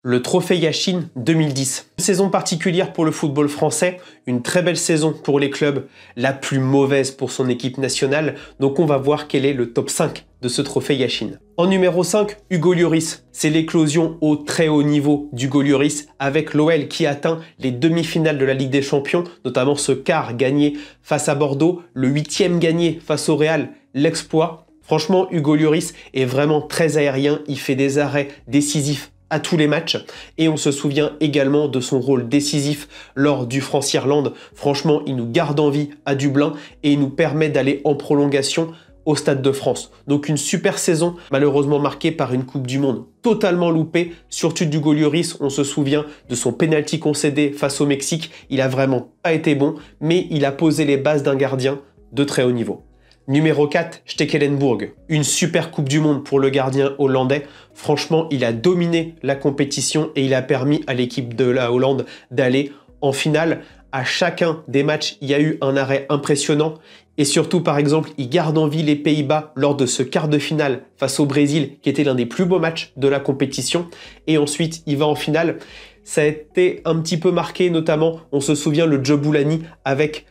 Le trophée Yachine 2010. Une saison particulière pour le football français, une très belle saison pour les clubs, la plus mauvaise pour son équipe nationale, donc on va voir quel est le top 5 de ce trophée Yachine. En numéro 5, Hugo Lloris. C'est l'éclosion au très haut niveau d'Hugo Lloris avec l'OL qui atteint les demi-finales de la Ligue des Champions, notamment ce quart gagné face à Bordeaux, le 8e gagné face au Real, l'exploit. Franchement, Hugo Lloris est vraiment très aérien, il fait des arrêts décisifs à tous les matchs et on se souvient également de son rôle décisif lors du France-Irlande. Franchement, il nous garde en vie à Dublin et il nous permet d'aller en prolongation au Stade de France. Donc une super saison, malheureusement marquée par une Coupe du Monde totalement loupée, surtout d'Hugo Lloris. On se souvient de son penalty concédé face au Mexique. Il a vraiment pas été bon, mais il a posé les bases d'un gardien de très haut niveau. Numéro 4, Stekelenburg. Une super Coupe du Monde pour le gardien hollandais. Franchement, il a dominé la compétition et il a permis à l'équipe de la Hollande d'aller en finale. À chacun des matchs, il y a eu un arrêt impressionnant. Et surtout, par exemple, il garde en vie les Pays-Bas lors de ce quart de finale face au Brésil, qui était l'un des plus beaux matchs de la compétition. Et ensuite, il va en finale. Ça a été un petit peu marqué, notamment, on se souvient, le Djoboulani avec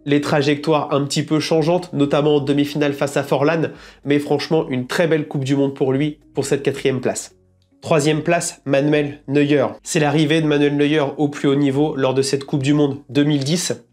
les trajectoires un petit peu changeantes, notamment en demi-finale face à Forlan, mais franchement, une très belle Coupe du Monde pour lui, pour cette 4e place. 3e place, Manuel Neuer. C'est l'arrivée de Manuel Neuer au plus haut niveau lors de cette Coupe du Monde 2010.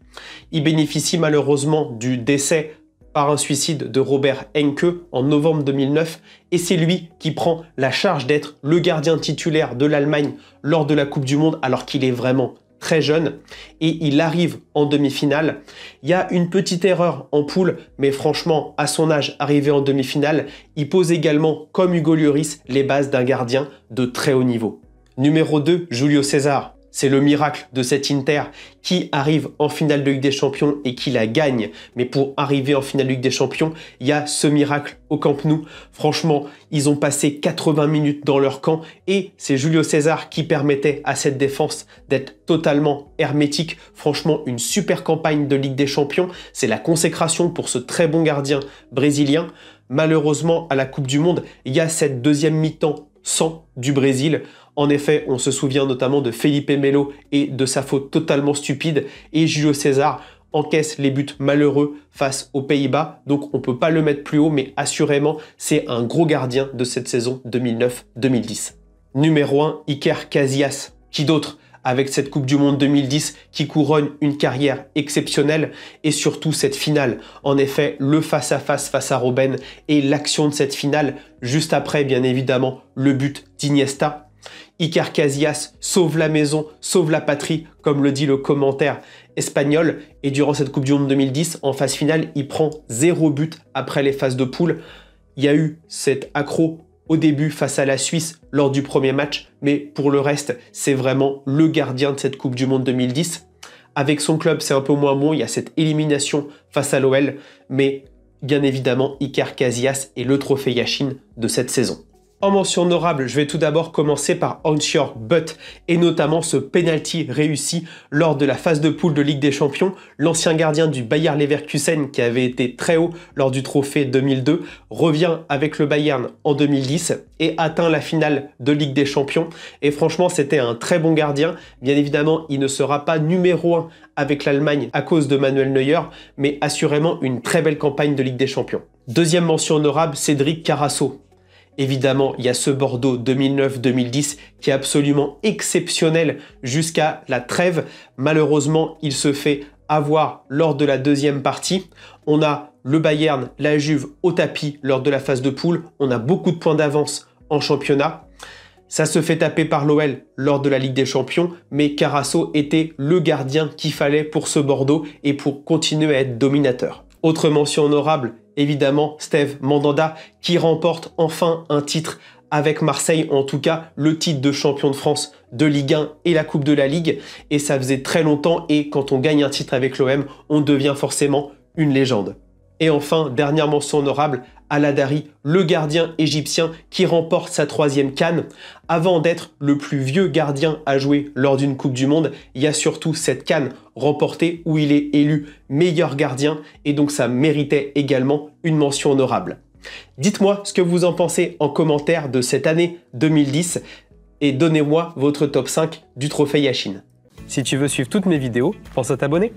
Il bénéficie malheureusement du décès par un suicide de Robert Enke en novembre 2009, et c'est lui qui prend la charge d'être le gardien titulaire de l'Allemagne lors de la Coupe du Monde, alors qu'il est vraiment très jeune, et il arrive en demi-finale. Il y a une petite erreur en poule, mais franchement, à son âge, arrivé en demi-finale, il pose également, comme Hugo Lloris, les bases d'un gardien de très haut niveau. Numéro 2, Julio César. C'est le miracle de cet Inter qui arrive en finale de Ligue des Champions et qui la gagne. Mais pour arriver en finale de Ligue des Champions, il y a ce miracle au Camp Nou. Franchement, ils ont passé 80 minutes dans leur camp et c'est Julio César qui permettait à cette défense d'être totalement hermétique. Franchement, une super campagne de Ligue des Champions. C'est la consécration pour ce très bon gardien brésilien. Malheureusement, à la Coupe du Monde, il y a cette deuxième mi-temps sans du Brésil. En effet, on se souvient notamment de Felipe Melo et de sa faute totalement stupide. Et Julio César encaisse les buts malheureux face aux Pays-Bas. Donc on ne peut pas le mettre plus haut, mais assurément, c'est un gros gardien de cette saison 2009-2010. Numéro 1, Iker Casillas. Qui d'autre avec cette Coupe du Monde 2010 qui couronne une carrière exceptionnelle et surtout cette finale. En effet, le face-à-face face à Robben et l'action de cette finale, juste après, bien évidemment, le but d'Iniesta. Iker Casillas sauve la maison, sauve la patrie, comme le dit le commentaire espagnol. Et durant cette Coupe du Monde 2010, en phase finale, il prend 0 but après les phases de poule. Il y a eu cet accro au début face à la Suisse lors du premier match, mais pour le reste, c'est vraiment le gardien de cette Coupe du Monde 2010. Avec son club, c'est un peu moins bon, il y a cette élimination face à l'OL, mais bien évidemment, Iker Casillas est le trophée Yachine de cette saison. En mention honorable, je vais tout d'abord commencer par Hans-Jörg Butt et notamment ce penalty réussi lors de la phase de poule de Ligue des Champions. L'ancien gardien du Bayer Leverkusen qui avait été très haut lors du trophée 2002 revient avec le Bayern en 2010 et atteint la finale de Ligue des Champions. Et franchement, c'était un très bon gardien. Bien évidemment, il ne sera pas numéro 1 avec l'Allemagne à cause de Manuel Neuer, mais assurément une très belle campagne de Ligue des Champions. Deuxième mention honorable, Cédric Carrasso. Évidemment, il y a ce Bordeaux 2009-2010 qui est absolument exceptionnel jusqu'à la trêve. Malheureusement, il se fait avoir lors de la deuxième partie. On a le Bayern, la Juve au tapis lors de la phase de poule. On a beaucoup de points d'avance en championnat. Ça se fait taper par l'OL lors de la Ligue des Champions, mais Carrasso était le gardien qu'il fallait pour ce Bordeaux et pour continuer à être dominateur. Autre mention honorable, évidemment, Steve Mandanda qui remporte enfin un titre avec Marseille, en tout cas le titre de champion de France de Ligue 1 et la Coupe de la Ligue. Et ça faisait très longtemps et quand on gagne un titre avec l'OM, on devient forcément une légende. Et enfin, dernière mention honorable, Al Hadari, le gardien égyptien qui remporte sa 3e CAN. Avant d'être le plus vieux gardien à jouer lors d'une Coupe du Monde, il y a surtout cette CAN remportée où il est élu meilleur gardien et donc ça méritait également une mention honorable. Dites-moi ce que vous en pensez en commentaire de cette année 2010. et donnez-moi votre top 5 du trophée Yashin. Si tu veux suivre toutes mes vidéos, pense à t'abonner.